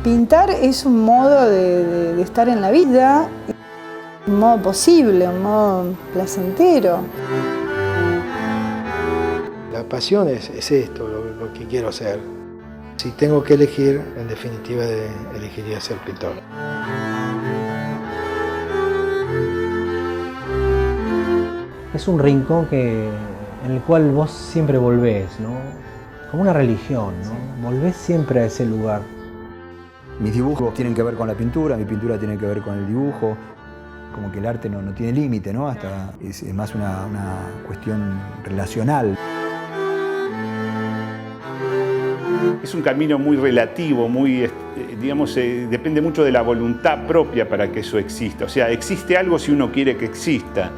Pintar es un modo de estar en la vida, un modo posible, un modo placentero. La pasión es esto, lo que quiero hacer. Si tengo que elegir, en definitiva elegiría ser pintor. Es un rincón en el cual vos siempre volvés, ¿no? Como una religión, ¿no? Volvés siempre a ese lugar. Mis dibujos tienen que ver con la pintura, mi pintura tiene que ver con el dibujo. Como que el arte no tiene límite, ¿no? Es más una cuestión relacional. Es un camino muy relativo, digamos, depende mucho de la voluntad propia para que eso exista. O sea, existe algo si uno quiere que exista.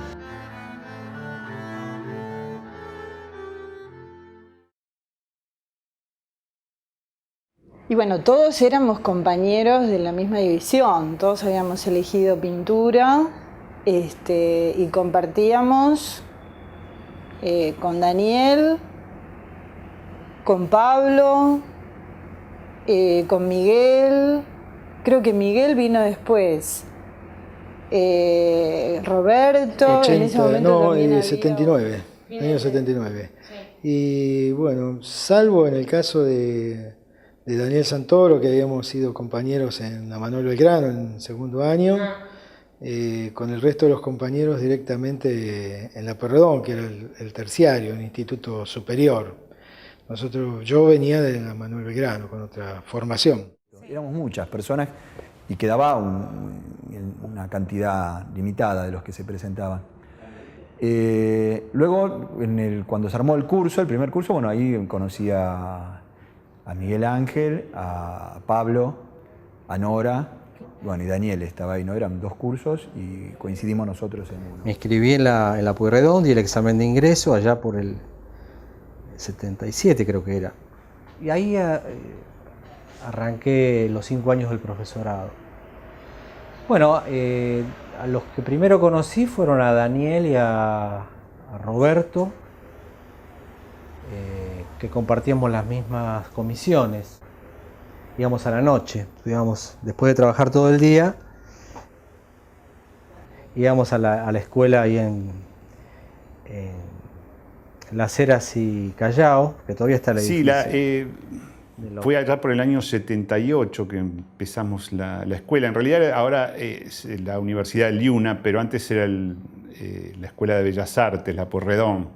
Y bueno, todos éramos compañeros de la misma división, todos habíamos elegido pintura y compartíamos con Daniel, con Pablo, con Miguel, creo que Miguel vino después, Roberto, 80, en ese momento también había... 79, año 79. Sí. Y bueno, salvo en el caso de Daniel Santoro, que habíamos sido compañeros en la Manuel Belgrano en segundo año, con el resto de los compañeros directamente en la Pueyrredón, que era el terciario, el instituto superior. Yo venía de la Manuel Belgrano con otra formación. Éramos muchas personas y quedaba una cantidad limitada de los que se presentaban. Luego, cuando se armó el curso, el primer curso, bueno, ahí conocí a Miguel Ángel, a Pablo, a Nora, bueno, y Daniel estaba ahí, ¿no? Eran dos cursos y coincidimos nosotros en uno. Me inscribí en la Pueyrredón, di el examen de ingreso allá por el 77 creo que era. Y ahí arranqué los 5 años del profesorado. Bueno, a los que primero conocí fueron a Daniel y a Roberto, que compartíamos las mismas comisiones. Íbamos a la noche, después de trabajar todo el día, íbamos a la escuela ahí en Las Heras y Callao, que todavía está el edificio. Sí, fue allá por el año 78 que empezamos la escuela. En realidad ahora es la Universidad de Liuna, pero antes era la Escuela de Bellas Artes, la Pueyrredón,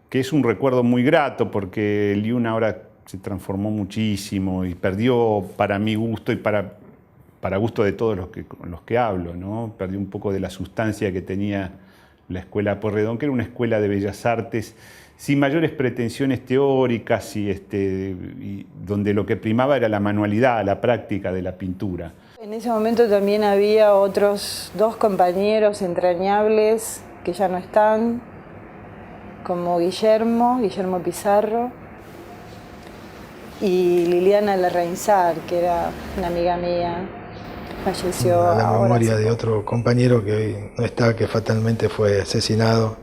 que es un recuerdo muy grato porque Liuna ahora se transformó muchísimo y perdió, para mi gusto y para gusto de todos con los que hablo, ¿no? Perdió un poco de la sustancia que tenía la Escuela Pueyrredón, que era una escuela de bellas artes sin mayores pretensiones teóricas y donde lo que primaba era la manualidad, la práctica de la pintura. En ese momento también había otros 2 compañeros entrañables que ya no están, como Guillermo Pizarro y Liliana Larrainzar, que era una amiga mía, falleció a la ahora memoria de otro compañero que hoy no está, que fatalmente fue asesinado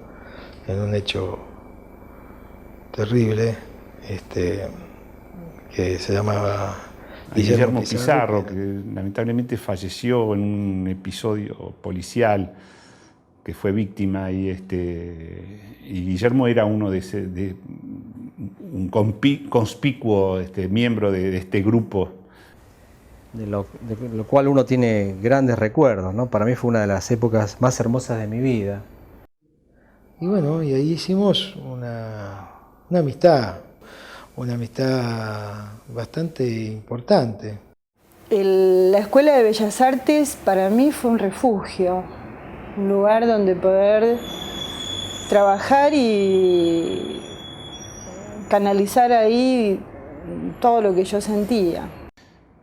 en un hecho terrible, que se llamaba Guillermo Pizarro, que lamentablemente falleció en un episodio policial, que fue víctima, y Guillermo era uno un conspicuo miembro de este grupo. De lo cual uno tiene grandes recuerdos, ¿no? Para mí fue una de las épocas más hermosas de mi vida. Y bueno, y ahí hicimos una amistad bastante importante. La Escuela de Bellas Artes para mí fue un refugio, un lugar donde poder trabajar y canalizar ahí todo lo que yo sentía.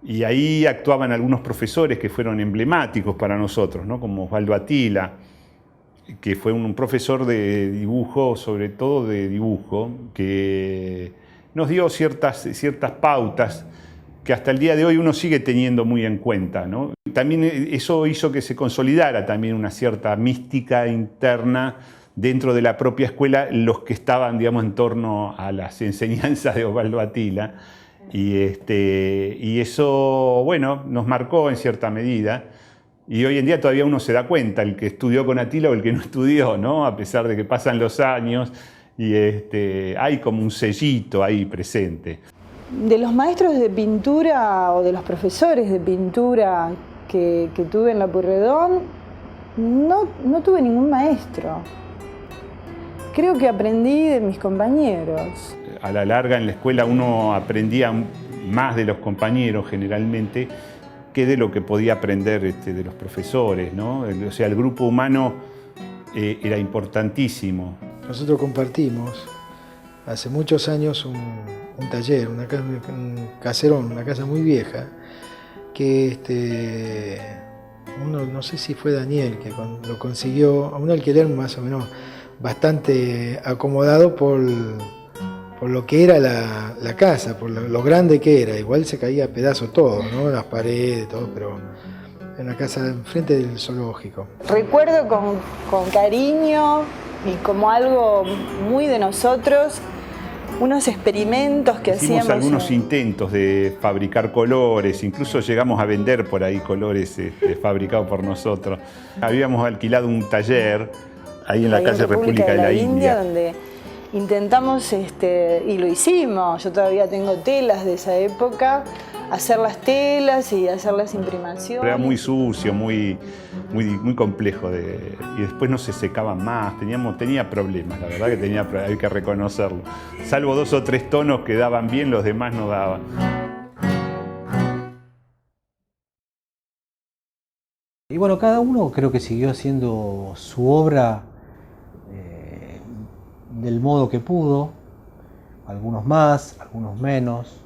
Y ahí actuaban algunos profesores que fueron emblemáticos para nosotros, ¿no? Como Osvaldo Atila, que fue un profesor de dibujo, sobre todo de dibujo, que nos dio ciertas pautas que hasta el día de hoy uno sigue teniendo muy en cuenta, ¿no? También eso hizo que se consolidara también una cierta mística interna dentro de la propia escuela, los que estaban, digamos, en torno a las enseñanzas de Osvaldo Attila. Y eso, bueno, nos marcó en cierta medida. Y hoy en día todavía uno se da cuenta, el que estudió con Attila o el que no estudió, ¿no? A pesar de que pasan los años y hay como un sellito ahí presente. De los maestros de pintura o de los profesores de pintura que tuve en la Pueyrredón, no tuve ningún maestro. Creo que aprendí de mis compañeros. A la larga en la escuela uno aprendía más de los compañeros generalmente que de lo que podía aprender de los profesores, ¿no? O sea, el grupo humano era importantísimo. Nosotros compartimos hace muchos años un taller, un caserón, una casa muy vieja, que no sé si fue Daniel, que lo consiguió a un alquiler más o menos bastante acomodado por lo que era la casa, por lo grande que era. Igual se caía a pedazos todo, ¿no? Las paredes, todo, pero en la casa enfrente del zoológico. Recuerdo con cariño y como algo muy de nosotros, unos experimentos que hicimos hacíamos. Algunos intentos de fabricar colores, incluso llegamos a vender por ahí colores fabricados por nosotros. Habíamos alquilado un taller ahí en la calle República de la India, donde intentamos, y lo hicimos, yo todavía tengo telas de esa época, hacer las telas y hacer las imprimaciones. Era muy sucio, muy complejo, y después no se secaban más, tenía problemas, la verdad que hay que reconocerlo. Salvo 2 o 3 tonos que daban bien, los demás no daban. Y bueno, cada uno creo que siguió haciendo su obra del modo que pudo, algunos más, algunos menos.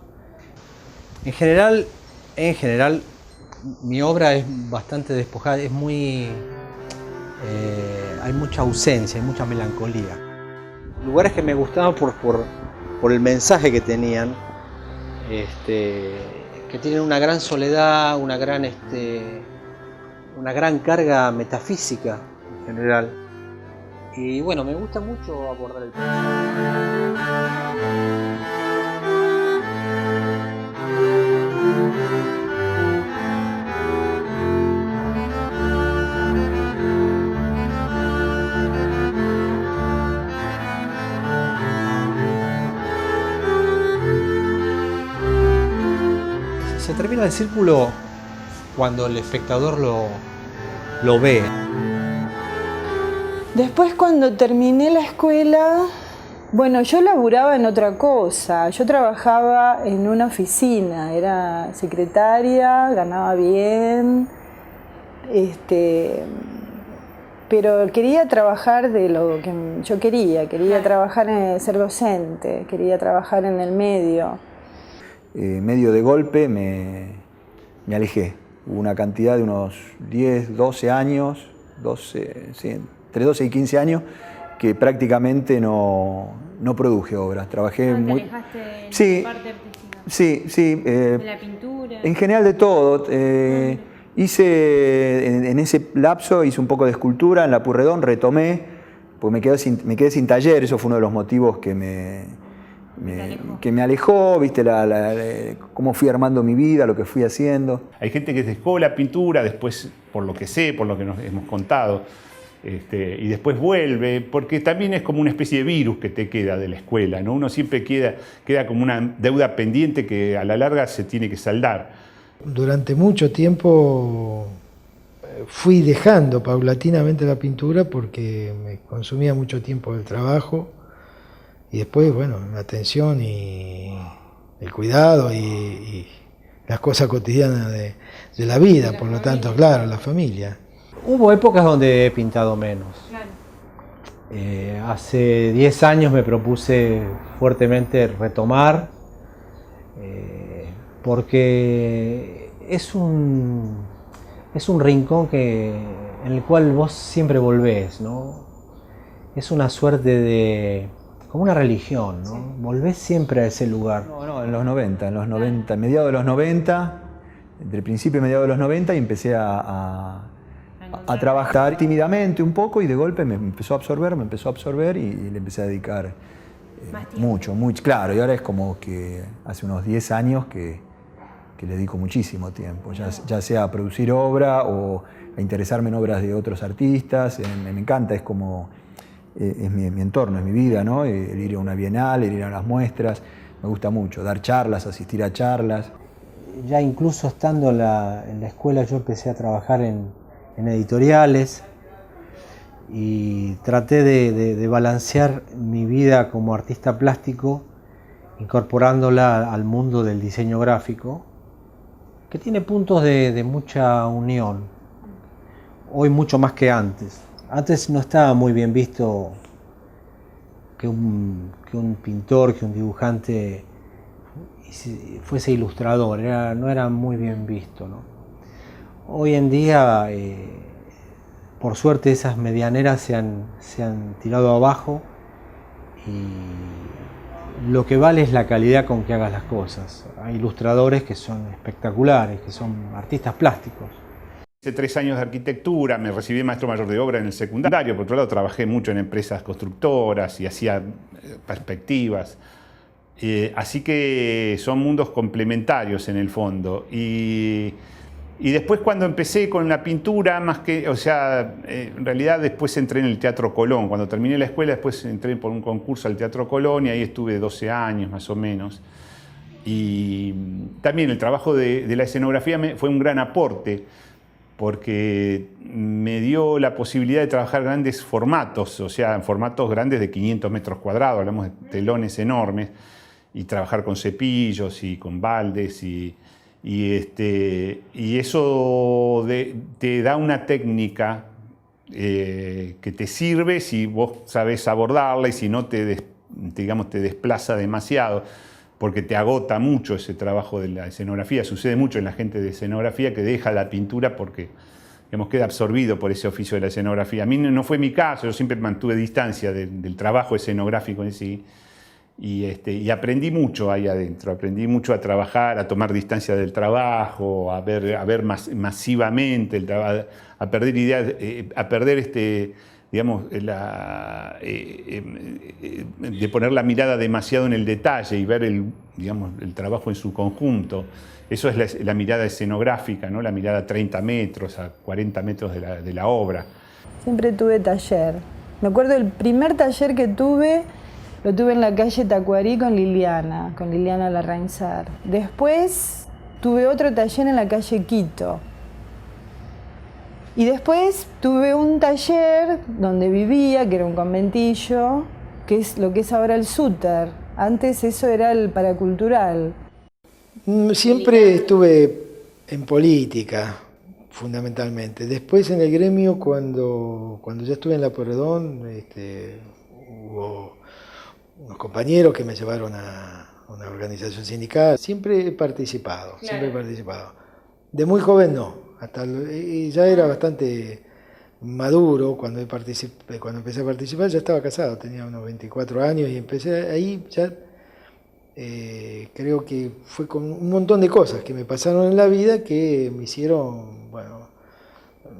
En general, mi obra es bastante despojada, hay mucha ausencia, hay mucha melancolía. Lugares que me gustaban por el mensaje que tenían, que tienen una gran soledad, una gran carga metafísica en general. Y bueno, me gusta mucho abordar el tema. Se termina el círculo cuando el espectador lo ve. Después, cuando terminé la escuela, bueno, yo laburaba en otra cosa. Yo trabajaba en una oficina, era secretaria, ganaba bien, pero quería trabajar de lo que yo quería trabajar en ser docente, quería trabajar en el medio. Medio de golpe me alejé. Hubo una cantidad de unos 10, 12 años, entre 12 y 15 años, que prácticamente no produje obras. Trabajé muy... ¿Te alejaste de Sí, la parte artística? Sí. ¿De la pintura? En general de todo. En ese lapso hice un poco de escultura en la Pueyrredón, retomé, pues me quedé sin taller, eso fue uno de los motivos que me alejó, viste, cómo fui armando mi vida, lo que fui haciendo. Hay gente que dejó la pintura, después, por lo que sé, por lo que nos hemos contado, y después vuelve, porque también es como una especie de virus que te queda de la escuela, ¿no? Uno siempre queda como una deuda pendiente que a la larga se tiene que saldar. Durante mucho tiempo fui dejando paulatinamente la pintura porque me consumía mucho tiempo del trabajo y después, bueno, la atención y el cuidado y las cosas cotidianas de la vida, por lo tanto, claro, la familia. Hubo épocas donde he pintado menos. Claro. Hace 10 años me propuse fuertemente retomar, porque es un rincón en el cual vos siempre volvés, ¿no? Es una suerte como una religión, ¿no? Sí. Volvés siempre a ese lugar. No, en los 90, mediados de los 90, entre principio y mediados de los 90, y empecé a trabajar tímidamente un poco, y de golpe me empezó a absorber y le empecé a dedicar mucho, claro, y ahora es como que hace unos 10 años que le dedico muchísimo tiempo, ya sea a producir obra o a interesarme en obras de otros artistas. Me encanta, es como, es mi entorno, es mi vida, ¿no? El ir a una bienal, el ir a las muestras, me gusta mucho, dar charlas, asistir a charlas. Ya incluso estando en la escuela yo empecé a trabajar en editoriales y traté de balancear mi vida como artista plástico incorporándola al mundo del diseño gráfico, que tiene puntos de mucha unión, hoy mucho más que antes. Antes no estaba muy bien visto que un pintor, que un dibujante fuese ilustrador, no era muy bien visto, ¿no? Hoy en día, por suerte, esas medianeras se han tirado abajo y lo que vale es la calidad con que hagas las cosas. Hay ilustradores que son espectaculares, que son artistas plásticos. Hice 3 años de arquitectura, me recibí de maestro mayor de obra en el secundario. Por otro lado, trabajé mucho en empresas constructoras y hacía perspectivas. Así que son mundos complementarios en el fondo. Y después, cuando empecé con la pintura, en realidad después entré en el Teatro Colón. Cuando terminé la escuela, después entré por un concurso al Teatro Colón y ahí estuve 12 años más o menos. Y también el trabajo de la escenografía fue un gran aporte, porque me dio la posibilidad de trabajar grandes formatos, o sea, formatos grandes de 500 metros cuadrados, hablamos de telones enormes, y trabajar con cepillos y con baldes, y eso te da una técnica que te sirve si vos sabés abordarla, y si no te desplaza demasiado, porque te agota mucho ese trabajo de la escenografía. Sucede mucho en la gente de escenografía que deja la pintura porque, digamos, queda absorbido por ese oficio de la escenografía. A mí no fue mi caso, yo siempre mantuve distancia del trabajo escenográfico en sí, y aprendí mucho ahí adentro, aprendí mucho a trabajar, a tomar distancia del trabajo, a ver masivamente el trabajo, a perder ideas, a perder digamos, de poner la mirada demasiado en el detalle y ver el trabajo en su conjunto. Eso es la mirada escenográfica, ¿no? La mirada a 30 metros, a 40 metros de la obra. Siempre tuve taller. Me acuerdo del primer taller que tuve, lo tuve en la calle Tacuarí con Liliana Larrainzar. Después tuve otro taller en la calle Quito. Y después tuve un taller donde vivía, que era un conventillo, que es lo que es ahora el Súter. Antes eso era el paracultural. Siempre estuve en política, fundamentalmente. Después en el gremio, cuando ya estuve en La Pueyrredón, hubo unos compañeros que me llevaron a una organización sindical. Siempre he participado, claro. Siempre he participado. De muy joven no, ya era bastante maduro cuando empecé a participar. Ya estaba casado, tenía unos 24 años y empecé ahí ya. Creo que fue con un montón de cosas que me pasaron en la vida que me hicieron,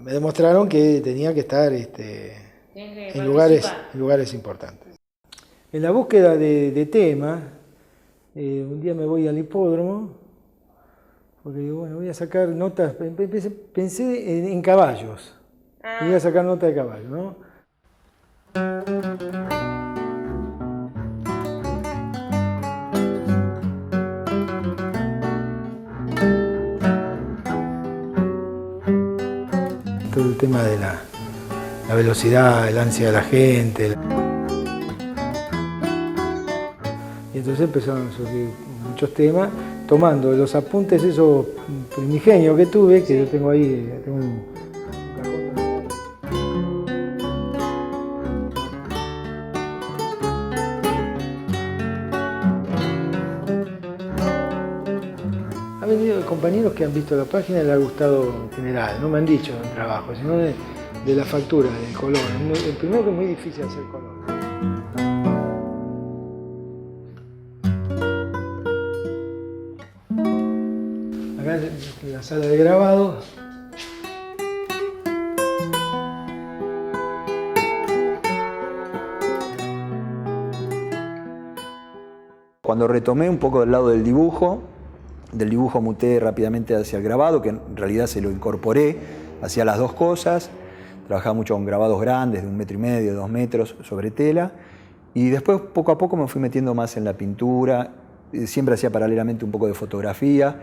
me demostraron que tenía que estar en lugares importantes. En la búsqueda de temas, un día me voy al hipódromo, porque digo, voy a sacar notas, pensé en caballos, voy a sacar notas de caballos, ¿no? Todo el tema de la velocidad, el ansia de la gente. Y entonces empezaron a surgir muchos temas, tomando los apuntes esos primigenios que tuve, que yo tengo ahí, tengo un cajón. Ha venido compañeros que han visto la página y les ha gustado en general, no me han dicho del trabajo, sino de la factura, del color. El primero que es muy difícil hacer color. acá en la sala de grabado. Cuando retomé un poco del lado del dibujo muté rápidamente hacia el grabado, que en realidad se lo incorporé, hacía las dos cosas. Trabajaba mucho con grabados grandes, de 1,5 metros, 2 metros, sobre tela. Y después, poco a poco, me fui metiendo más en la pintura. Siempre hacía paralelamente un poco de fotografía.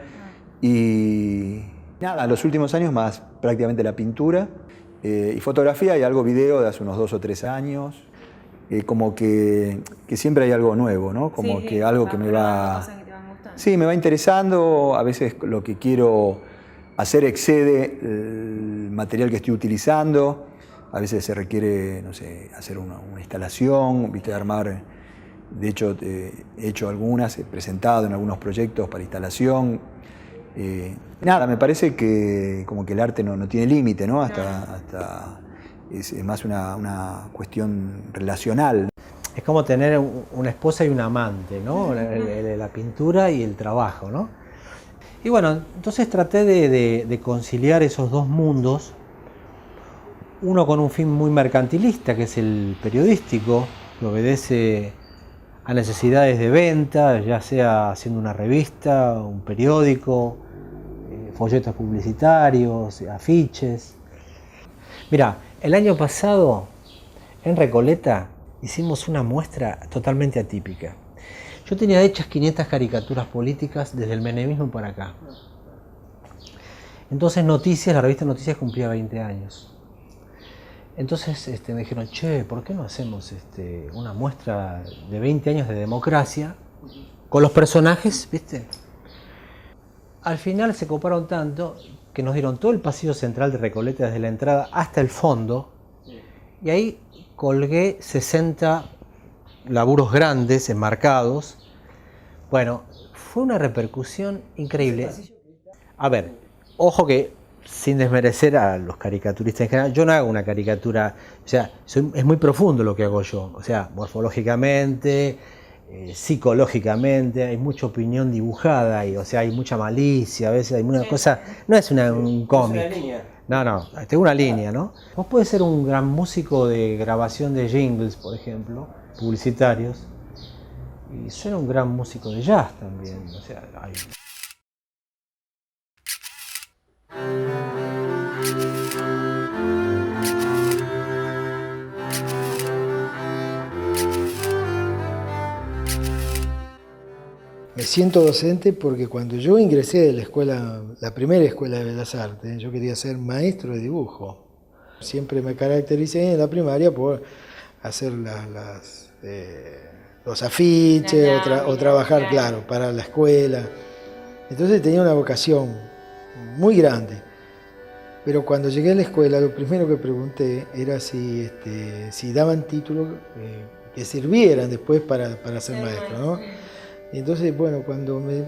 Y nada, los últimos años más prácticamente la pintura. Y fotografía y algo video de hace unos 2 o 3 años. Como que siempre hay algo nuevo, ¿no? Como sí, que algo que me va... cosas que te van gustando. Sí, me va interesando. A veces lo que quiero hacer excede el material que estoy utilizando. A veces se requiere, no sé, hacer una instalación, ¿viste? Armar. De hecho, he hecho algunas, he presentado en algunos proyectos para instalación. Nada, me parece que como que el arte no tiene límite, ¿no? Hasta es más una cuestión relacional. Es como tener una esposa y un amante, ¿no? La pintura y el trabajo, ¿no? Y bueno, entonces traté de conciliar esos dos mundos, uno con un fin muy mercantilista, que es el periodístico, que obedece a necesidades de venta, ya sea haciendo una revista, un periódico, folletos publicitarios, afiches. Mira, el año pasado en Recoleta hicimos una muestra totalmente atípica. Yo tenía hechas 500 caricaturas políticas desde el menemismo para acá. Entonces Noticias, la revista Noticias cumplía 20 años. Entonces me dijeron, che, ¿por qué no hacemos una muestra de 20 años de democracia con los personajes, viste? Al final se coparon tanto que nos dieron todo el pasillo central de Recoleta desde la entrada hasta el fondo, y ahí colgué 60 laburos grandes, enmarcados. Bueno, fue una repercusión increíble. A ver, ojo que, sin desmerecer a los caricaturistas en general, yo no hago una caricatura, o sea, es muy profundo lo que hago yo, o sea, morfológicamente, psicológicamente, hay mucha opinión dibujada, y, o sea, hay mucha malicia, a veces hay una cosa, no es un cómic. No, tengo una línea, ¿no? Vos podés ser un gran músico de grabación de jingles, por ejemplo, publicitarios, y ser un gran músico de jazz también, o sea, hay... Me siento docente porque cuando yo ingresé de la escuela, la primera escuela de Bellas Artes, yo quería ser maestro de dibujo. Siempre me caractericé en la primaria por hacer los afiches o trabajar, claro, para la escuela. Entonces tenía una vocación muy grande. Pero cuando llegué a la escuela, lo primero que pregunté era si daban títulos que sirvieran después para ser maestro, ¿no? Y entonces, bueno, cuando me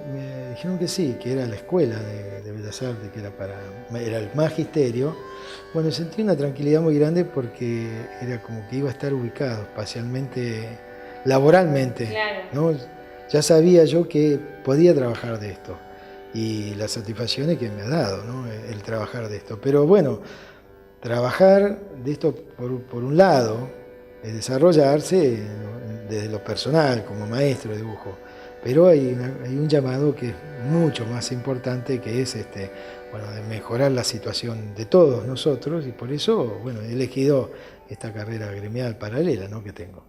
dijeron que sí, que era la escuela de Bellas Artes, que era el magisterio, bueno, sentí una tranquilidad muy grande porque era como que iba a estar ubicado espacialmente, laboralmente, ¿no? Ya sabía yo que podía trabajar de esto y las satisfacciones que me ha dado, ¿no? El trabajar de esto. Pero bueno, trabajar de esto por un lado, es desarrollarse desde lo personal como maestro de dibujo. Pero hay un llamado que es mucho más importante, que es de mejorar la situación de todos nosotros, y por eso, bueno, he elegido esta carrera gremial paralela, ¿no?, que tengo.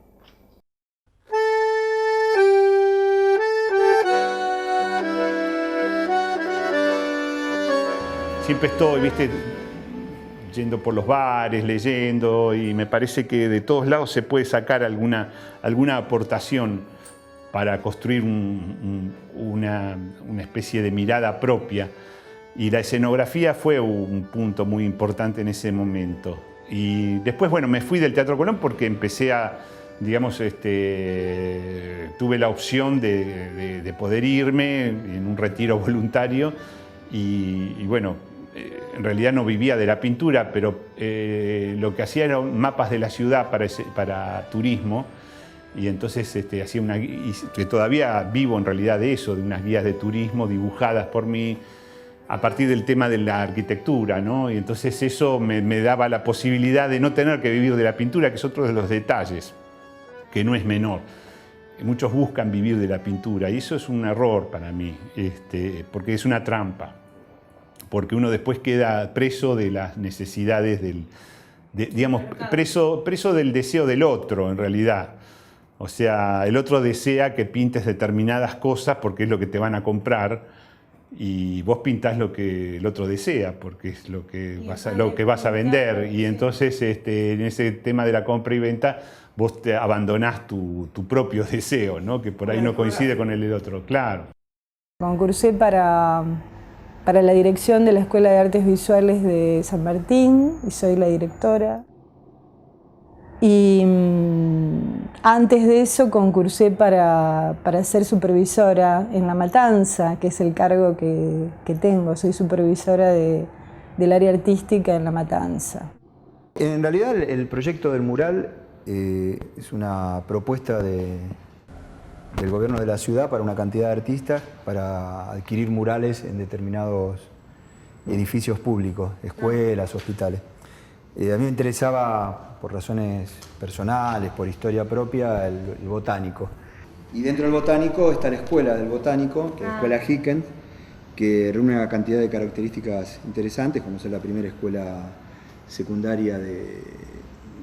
Siempre estoy, viste, yendo por los bares, leyendo, y me parece que de todos lados se puede sacar alguna aportación para construir una especie de mirada propia. Y la escenografía fue un punto muy importante en ese momento. Y después, bueno, me fui del Teatro Colón porque empecé a, digamos, tuve la opción de poder irme en un retiro voluntario y bueno, en realidad no vivía de la pintura, pero lo que hacía eran mapas de la ciudad para turismo. Y entonces hacía que todavía vivo en realidad de eso, de unas guías de turismo dibujadas por mí, a partir del tema de la arquitectura, ¿no? Y entonces eso me daba la posibilidad de no tener que vivir de la pintura, que es otro de los detalles, que no es menor. Muchos buscan vivir de la pintura y eso es un error para mí, porque es una trampa, porque uno después queda preso de las necesidades digamos, preso del deseo del otro, en realidad. O sea, el otro desea que pintes determinadas cosas porque es lo que te van a comprar y vos pintás lo que el otro desea porque es lo que vas a vender. Y entonces en ese tema de la compra y venta vos te abandonás tu propio deseo, ¿no? Que por ahí no coincide con el del otro, claro. Concursé para la dirección de la Escuela de Artes Visuales de San Martín y soy la directora. Y antes de eso concursé para ser supervisora en La Matanza, que es el cargo que tengo. Soy supervisora del área artística en La Matanza. En realidad el proyecto del mural es una propuesta del gobierno de la ciudad para una cantidad de artistas para adquirir murales en determinados edificios públicos, escuelas, hospitales. A mí me interesaba, por razones personales, por historia propia, el botánico. Y dentro del botánico está la escuela del botánico, que es la escuela Hicken, que reúne una cantidad de características interesantes, como ser la primera escuela secundaria de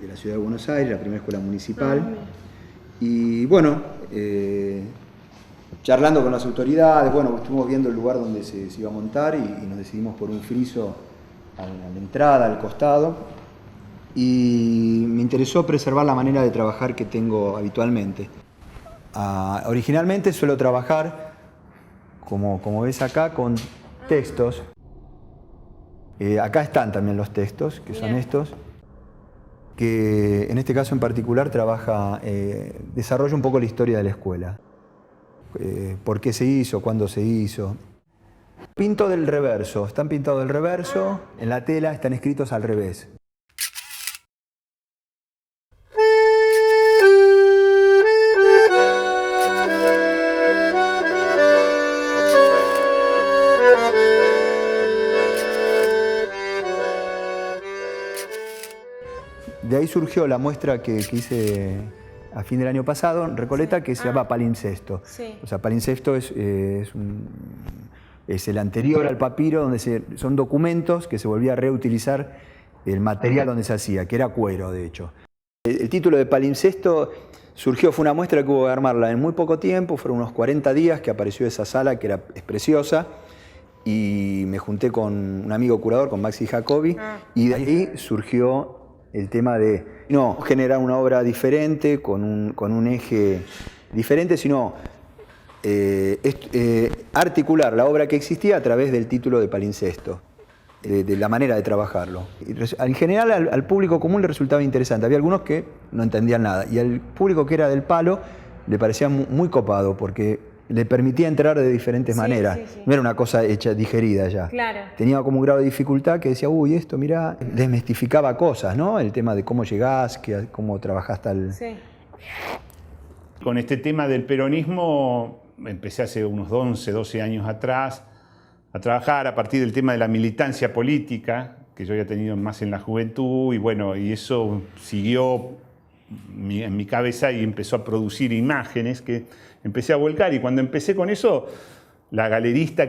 la ciudad de Buenos Aires, la primera escuela municipal. Y bueno, charlando con las autoridades, bueno, estuvimos viendo el lugar donde se iba a montar y nos decidimos por un friso a la entrada, al costado. Y me interesó preservar la manera de trabajar que tengo habitualmente. Originalmente suelo trabajar, como ves acá, con textos. Acá están también los textos, que son estos, que en este caso en particular desarrolla un poco la historia de la escuela. ¿Por qué se hizo? ¿Cuándo se hizo? Pinto del reverso, están pintados del reverso, en la tela están escritos al revés. De ahí surgió la muestra que hice a fin del año pasado en Recoleta, que se llama Palimpsesto. Sí. O sea, palimpsesto es el anterior al papiro, donde son documentos que se volvía a reutilizar el material donde se hacía, que era cuero, de hecho. El título de palimpsesto surgió, fue una muestra que hubo que armarla en muy poco tiempo, fueron unos 40 días que apareció esa sala, que es preciosa, y me junté con un amigo curador, con Maxi Jacobi, y de ahí surgió el tema de no generar una obra diferente, con un eje diferente, sino articular la obra que existía a través del título de palimpsesto, de la manera de trabajarlo. En general al público común le resultaba interesante, había algunos que no entendían nada, y al público que era del palo le parecía muy copado, porque le permitía entrar de diferentes maneras. Sí. No era una cosa hecha, digerida ya. Claro. Tenía como un grado de dificultad que decía, uy, esto, mirá, desmistificaba cosas, ¿no? El tema de cómo llegás, cómo trabajás tal... Sí. Con este tema del peronismo empecé hace unos 11, 12 años atrás a trabajar a partir del tema de la militancia política, que yo había tenido más en la juventud, y bueno, y eso siguió en mi cabeza y empezó a producir imágenes que empecé a volcar, y cuando empecé con eso, la galerista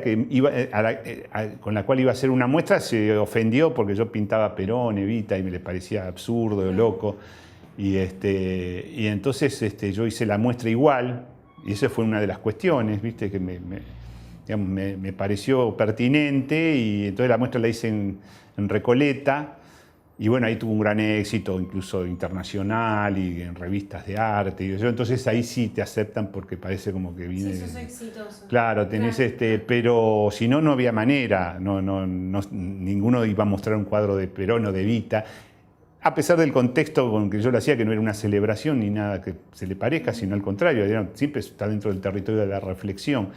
con la cual iba a hacer una muestra se ofendió porque yo pintaba Perón, Evita, y me le parecía absurdo, loco, y entonces yo hice la muestra igual, y esa fue una de las cuestiones, ¿viste? Que me pareció pertinente, y entonces la muestra la hice en Recoleta. Y bueno, ahí tuvo un gran éxito, incluso internacional y en revistas de arte. Y eso, entonces ahí sí te aceptan porque parece como que viene... Sí, sos exitoso. Claro, tenés pero si no, no había manera. Ninguno iba a mostrar un cuadro de Perón o de Evita. A pesar del contexto con que yo lo hacía, que no era una celebración ni nada que se le parezca, sino al contrario, siempre está dentro del territorio de la reflexión.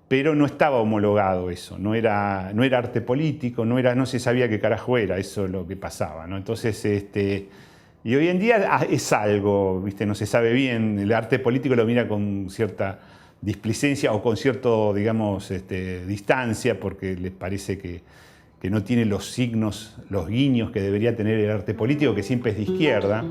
Pero no estaba homologado eso, no era arte político, no se sabía qué carajo era, eso es lo que pasaba, ¿no? Entonces, y hoy en día es algo, ¿viste? No se sabe bien, el arte político lo mira con cierta displicencia o con cierto, digamos, distancia, porque les parece que no tiene los signos, los guiños que debería tener el arte político, que siempre es de izquierda.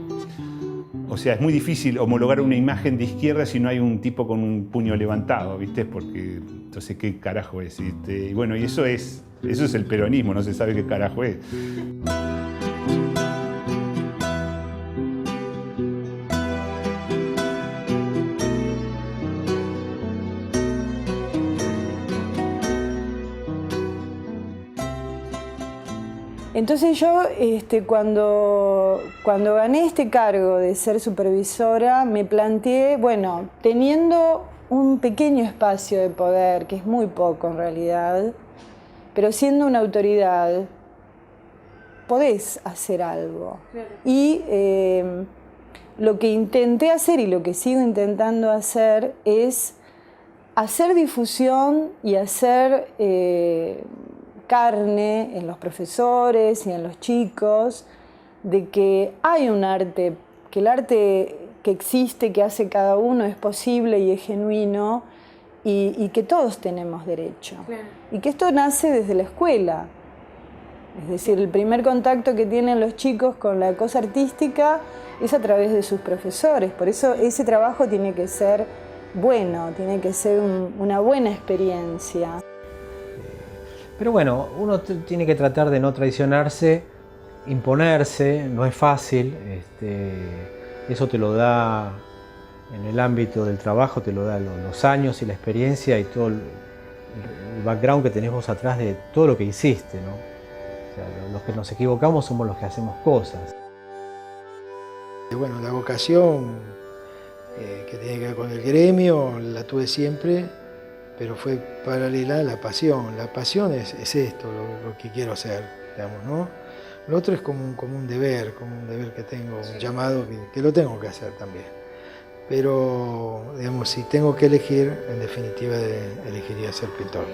O sea, es muy difícil homologar una imagen de izquierda si no hay un tipo con un puño levantado, ¿viste? Porque entonces, ¿qué carajo es? Y bueno, y eso es el peronismo, no se sabe qué carajo es. Entonces yo, cuando gané este cargo de ser supervisora, me planteé, bueno, teniendo un pequeño espacio de poder, que es muy poco en realidad, pero siendo una autoridad, podés hacer algo. Claro. Y lo que intenté hacer y lo que sigo intentando hacer es hacer difusión y hacer carne en los profesores y en los chicos de que hay un arte, que el arte que existe, que hace cada uno es posible y es genuino y que todos tenemos derecho. Claro. Y que esto nace desde la escuela. Es decir, el primer contacto que tienen los chicos con la cosa artística es a través de sus profesores. Por eso ese trabajo tiene que ser bueno, tiene que ser una buena experiencia. Pero bueno, uno tiene que tratar de no traicionarse, imponerse, no es fácil. Eso te lo da en el ámbito del trabajo, te lo da los años y la experiencia y todo el background que tenés vos atrás de todo lo que hiciste, ¿no? O sea, los que nos equivocamos somos los que hacemos cosas. Bueno, la vocación que tiene que ver con el gremio la tuve siempre, pero fue paralela a la pasión. La pasión es esto, lo que quiero hacer, digamos, ¿no? Lo otro es como un deber que tengo, un llamado que lo tengo que hacer también. Pero, digamos, si tengo que elegir, en definitiva elegiría ser pintor.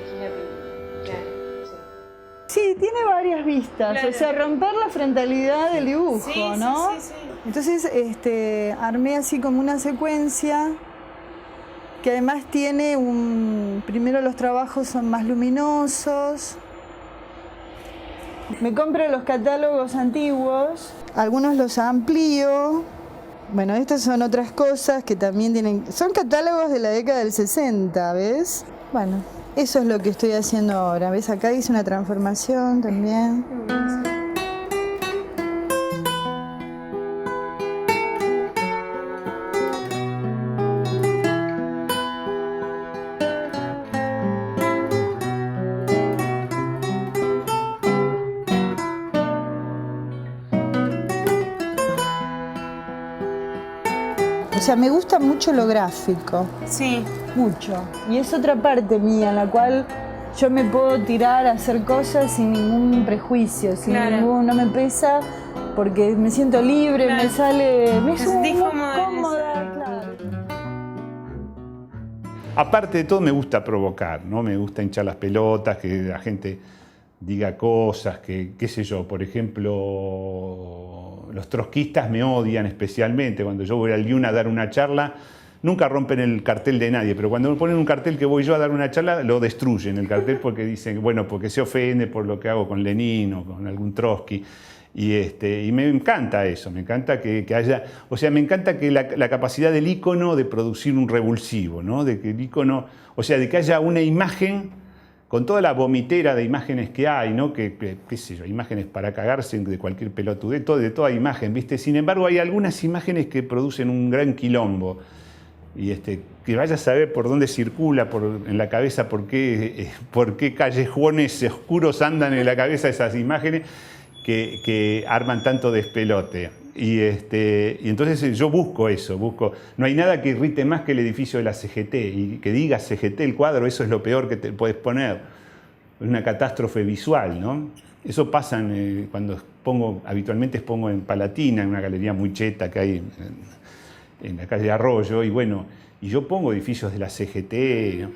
Sí, tiene varias vistas, claro. O sea, romper la frontalidad del dibujo, sí, ¿no? Sí. Entonces, armé así como una secuencia que además tiene primero los trabajos son más luminosos. Me compro los catálogos antiguos, algunos los amplío. Bueno, estas son otras cosas que también son catálogos de la década del 60, ¿ves? Bueno, eso es lo que estoy haciendo ahora. ¿Ves? Acá hice una transformación también. O sea, me gusta mucho lo gráfico. Sí. Mucho. Y es otra parte mía en la cual yo me puedo tirar a hacer cosas sin ningún prejuicio, no me pesa, porque me siento libre, claro. Me siento cómoda, claro. Aparte de todo, me gusta provocar, ¿no? Me gusta hinchar las pelotas, que la gente diga cosas, que, qué sé yo, por ejemplo, los trotskistas me odian especialmente. Cuando yo voy al Liuna a dar una charla, nunca rompen el cartel de nadie, pero cuando me ponen un cartel que voy yo a dar una charla, lo destruyen el cartel porque dicen, bueno, porque se ofende por lo que hago con Lenin o con algún Trotsky. Y me encanta eso, me encanta que haya, o sea, me encanta que la capacidad del ícono de producir un revulsivo, ¿no? De que el ícono, o sea, de que haya una imagen con toda la vomitera de imágenes que hay, ¿no? Qué sé yo, imágenes para cagarse de cualquier pelotudez, de toda imagen, ¿viste? Sin embargo, hay algunas imágenes que producen un gran quilombo. Y que vaya a saber por dónde circula en la cabeza, por qué callejones oscuros andan en la cabeza esas imágenes que arman tanto despelote. Y entonces yo busco eso, no hay nada que irrite más que el edificio de la CGT, y que diga CGT el cuadro, eso es lo peor que te puedes poner, es una catástrofe visual, ¿no? Eso pasa cuando habitualmente expongo en Palatina, en una galería muy cheta que hay en la calle Arroyo, y bueno, y yo pongo edificios de la CGT, ¿no?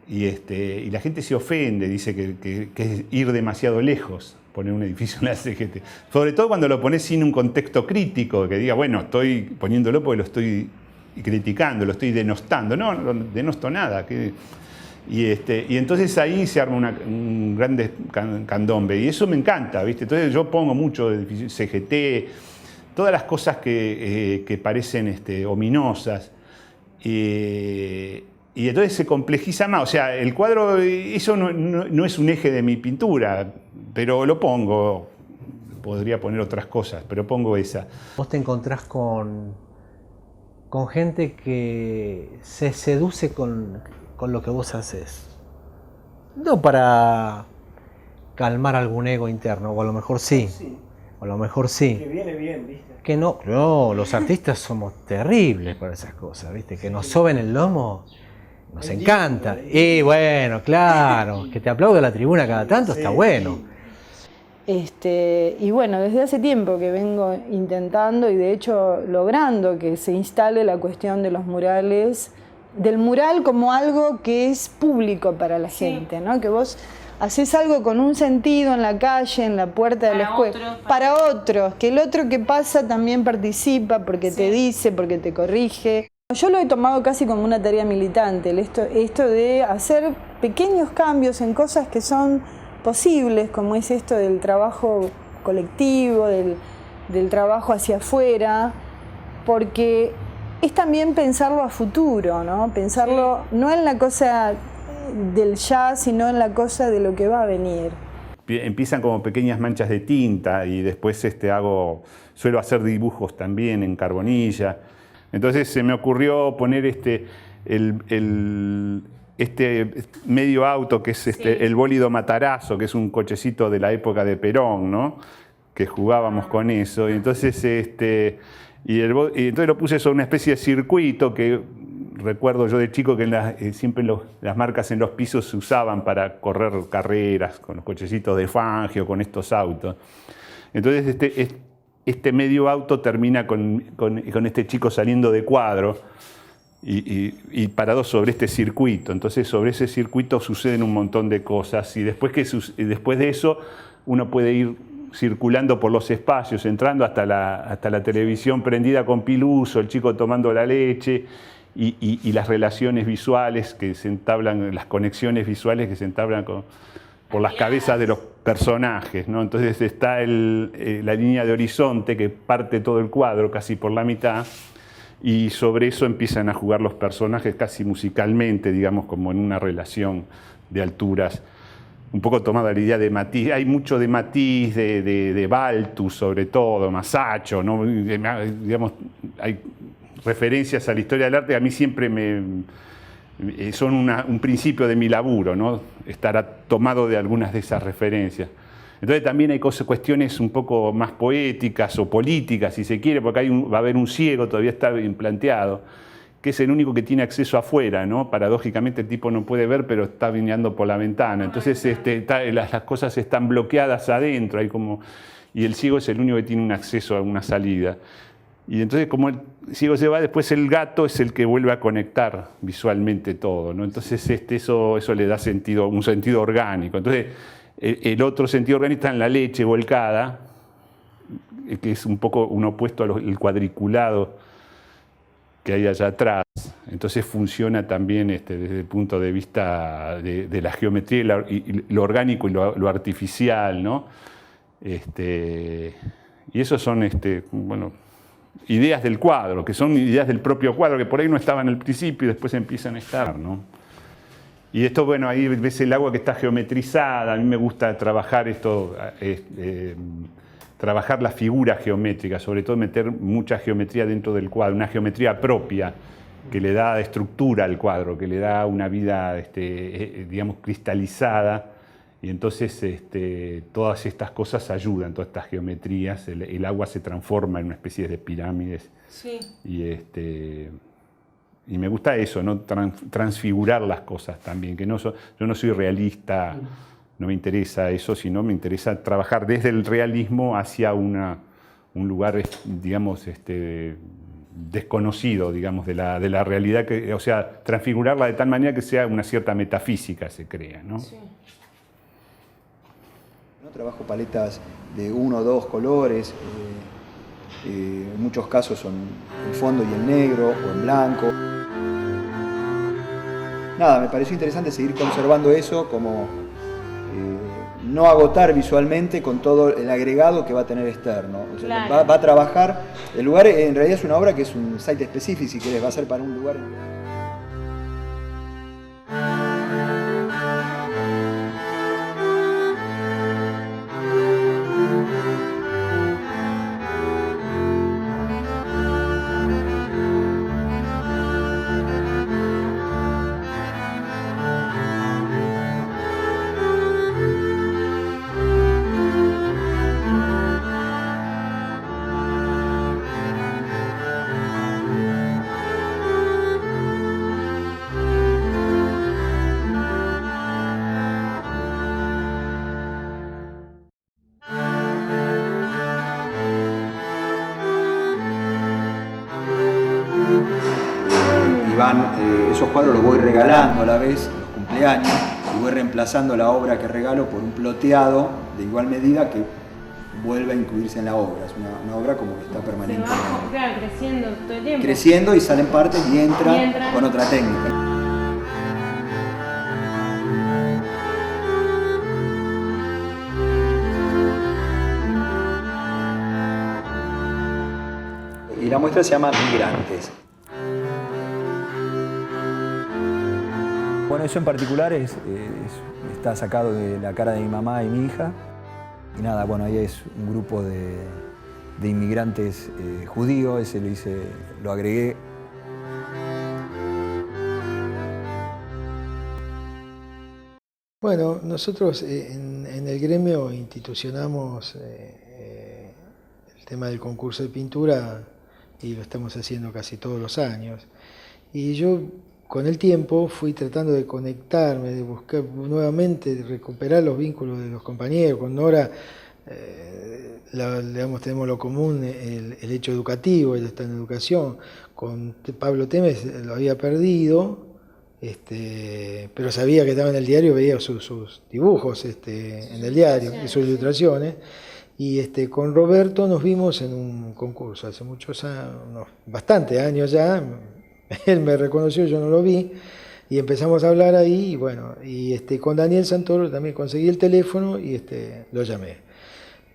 Y la gente se ofende, dice que es ir demasiado lejos poner un edificio en la CGT. Sobre todo cuando lo pones sin un contexto crítico, que diga, bueno, estoy poniéndolo porque lo estoy criticando, lo estoy denostando. No, no denosto nada. Y entonces ahí se arma un grande candombe, y eso me encanta, ¿viste? Entonces yo pongo mucho de CGT, todas las cosas que parecen ominosas, y entonces se complejiza más. O sea, el cuadro, eso no es un eje de mi pintura, pero lo pongo. Podría poner otras cosas, pero pongo esa. Vos te encontrás con gente que se seduce con lo que vos haces. No para calmar algún ego interno, o a lo mejor sí. O a lo mejor sí. Que viene bien, ¿viste? Que no, los artistas somos terribles para esas cosas, ¿viste? Que nos soben el lomo, nos encanta. Y bueno, claro, que te aplaude la tribuna cada tanto, está bueno. Y bueno, desde hace tiempo que vengo intentando y de hecho logrando que se instale la cuestión de los murales, del mural como algo que es público para la gente, ¿no? Que vos haces algo con un sentido en la calle, en la puerta de la escuela, para otros, que el otro que pasa también participa porque te dice, porque te corrige. Yo lo he tomado casi como una tarea militante, esto de hacer pequeños cambios en cosas que son posibles, como es esto del trabajo colectivo, del trabajo hacia afuera, porque es también pensarlo a futuro, ¿no? Pensarlo no en la cosa del ya, sino en la cosa de lo que va a venir. Empiezan como pequeñas manchas de tinta y después suelo hacer dibujos también en carbonilla. Entonces se me ocurrió poner este medio auto que es el bólido Matarazo, que es un cochecito de la época de Perón, ¿no? Que jugábamos con eso. Y entonces, entonces lo puse sobre una especie de circuito que recuerdo yo de chico que siempre las marcas en los pisos se usaban para correr carreras con los cochecitos de Fangio, con estos autos. Entonces este medio auto termina con este chico saliendo de cuadro y parado sobre este circuito. Entonces sobre ese circuito suceden un montón de cosas y después de eso uno puede ir circulando por los espacios, entrando hasta la televisión prendida con Piluso, el chico tomando la leche y las relaciones visuales que se entablan, las conexiones visuales que se entablan por las cabezas de los personajes, ¿no? Entonces está la línea de horizonte que parte todo el cuadro casi por la mitad. Y sobre eso empiezan a jugar los personajes casi musicalmente, digamos, como en una relación de alturas, un poco tomada la idea de Matisse. Hay mucho de Matisse, de Balthus sobre todo, Masaccio, ¿no? Digamos, hay referencias a la historia del arte, a mí siempre son un principio de mi laburo, ¿no? Estará tomado de algunas de esas referencias. Entonces también hay cuestiones un poco más poéticas o políticas, si se quiere, porque va a haber un ciego, todavía está bien planteado, que es el único que tiene acceso afuera, ¿no? Paradójicamente el tipo no puede ver, pero está mirando por la ventana. Entonces las cosas están bloqueadas adentro, y el ciego es el único que tiene un acceso a una salida. Y entonces como el ciego se va, después el gato es el que vuelve a conectar visualmente todo, ¿no? Entonces eso le da un sentido orgánico. Entonces, el otro sentido orgánico está en la leche volcada, que es un poco un opuesto al cuadriculado que hay allá atrás. Entonces funciona también desde el punto de vista de la geometría y lo orgánico y lo artificial, ¿no? Y esos son ideas del cuadro, que son ideas del propio cuadro, que por ahí no estaban al principio y después empiezan a estar, ¿no? Y esto, bueno, ahí ves el agua que está geometrizada. A mí me gusta trabajar trabajar la figura geométrica, sobre todo meter mucha geometría dentro del cuadro, una geometría propia que le da estructura al cuadro, que le da una vida, digamos, cristalizada. Y entonces todas estas cosas ayudan, todas estas geometrías. El agua se transforma en una especie de pirámides. Sí. Y me gusta eso, ¿no? Transfigurar las cosas también, que yo no soy realista, no me interesa eso, sino me interesa trabajar desde el realismo hacia un lugar, digamos, desconocido, digamos, de la realidad, o sea, transfigurarla de tal manera que sea una cierta metafísica, se crea, ¿no? Sí. Trabajo paletas de 1 o 2 colores, En muchos casos son el fondo y el negro o en blanco. Nada, me pareció interesante seguir conservando eso, como no agotar visualmente con todo el agregado que va a tener externo. O sea, Claro. va a trabajar, el lugar en realidad es una obra que es un site específico, si querés, va a ser para un lugar. Y van, esos cuadros los voy regalando a la vez en los cumpleaños y voy reemplazando la obra que regalo por un ploteado de igual medida que vuelve a incluirse en la obra. Es una obra como que está Se permanente. va, claro, creciendo todo el tiempo. Creciendo y salen partes y entra Y entra. con otra técnica. Y la muestra se llama Migrantes. Bueno, eso en particular está sacado de la cara de mi mamá y mi hija. Y nada, bueno, ahí es un grupo de inmigrantes judíos, ese lo agregué. Bueno, nosotros en el gremio institucionamos el tema del concurso de pintura y lo estamos haciendo casi todos los años. Y yo con el tiempo fui tratando de conectarme, de buscar nuevamente, de recuperar los vínculos de los compañeros. Con Nora, digamos, tenemos lo común, el hecho educativo, ella está en educación. Con Pablo Temes lo había perdido. Pero sabía que estaba en el diario, veía sus dibujos en el diario y sus ilustraciones. Y con Roberto nos vimos en un concurso hace muchos años, bastantes años ya. Él me reconoció, yo no lo vi, y empezamos a hablar ahí. Y bueno, con Daniel Santoro también conseguí el teléfono y lo llamé.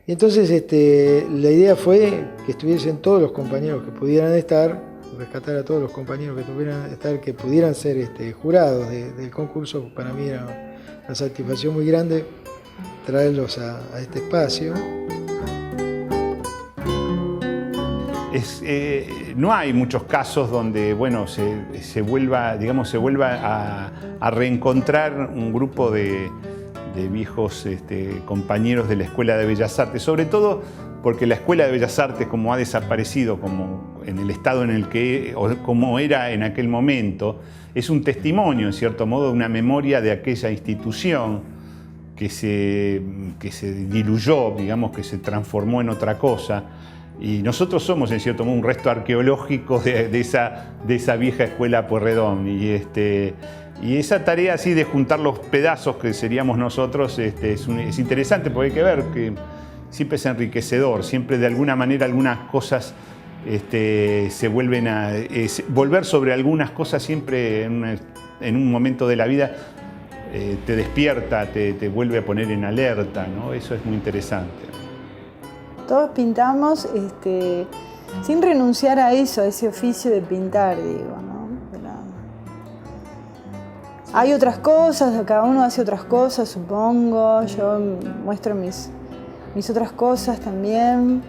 Y entonces la idea fue que estuviesen todos los compañeros que pudieran estar, rescatar a todos los compañeros que pudieran estar, que pudieran ser jurados del concurso. Para mí era una satisfacción muy grande traerlos a este espacio. No hay muchos casos donde bueno, se vuelva a reencontrar un grupo de viejos compañeros de la Escuela de Bellas Artes, sobre todo porque la Escuela de Bellas Artes, como ha desaparecido como en el estado en el que, o como era en aquel momento, es un testimonio, en cierto modo, de una memoria de aquella institución que se diluyó, digamos, que se transformó en otra cosa. Y nosotros somos, en cierto modo, un resto arqueológico de esa vieja escuela Pueyrredón. Y esa tarea así de juntar los pedazos que seríamos nosotros es interesante, porque hay que ver que siempre es enriquecedor, siempre de alguna manera algunas cosas se vuelven a... volver sobre algunas cosas siempre en un momento de la vida te despierta, te vuelve a poner en alerta, ¿no? Eso es muy interesante. Todos pintamos sin renunciar a eso, a ese oficio de pintar, digo, ¿no? Hay otras cosas, cada uno hace otras cosas, supongo. Yo muestro mis otras cosas también.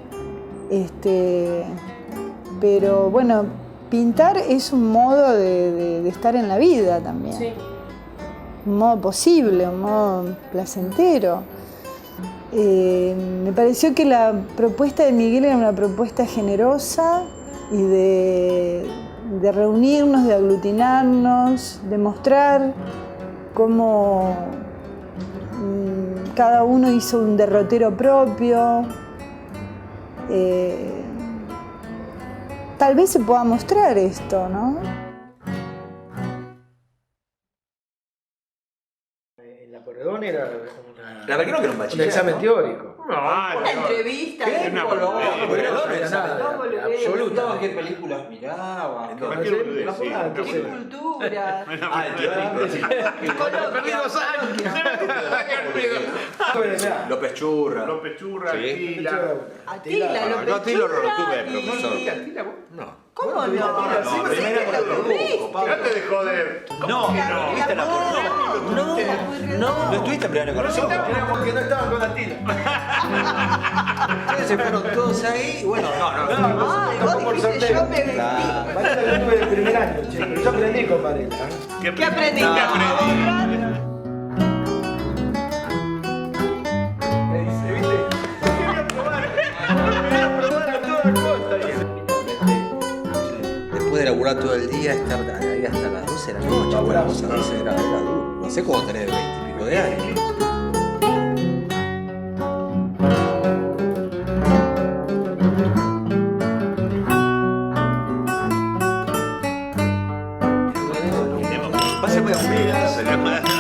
Pero bueno, pintar es un modo de estar en la vida también. Sí. Un modo posible, un modo placentero. Me pareció que la propuesta de Miguel era una propuesta generosa y de reunirnos, de aglutinarnos, de mostrar cómo cada uno hizo un derrotero propio. Tal vez se pueda mostrar esto, ¿no? En la Pueyrredón era La verdad que no, que era un un examen teórico. Una entrevista. Una absoluta. ¿Qué películas miraba? ¿Qué cultura? López Churra. López Churra, Atila, No, Atila lo tuve, profesor. No. ¿Cómo no? Date de joder. No, ¿viste la No estuviste en pleno con nosotros. Porque no estaban con Atila. Ustedes se fueron todos ahí. Bueno, Ay, vos dijiste yo me vestí. Varela lo tuve el primer año, che, pero yo aprendí con Varela. ¿Qué aprendiste? después de laburar todo el día, estar ahí hasta las 12 de la noche, bueno, vos sabés, era duro. No sé cómo tenés 20 y pico de años. Pásame a un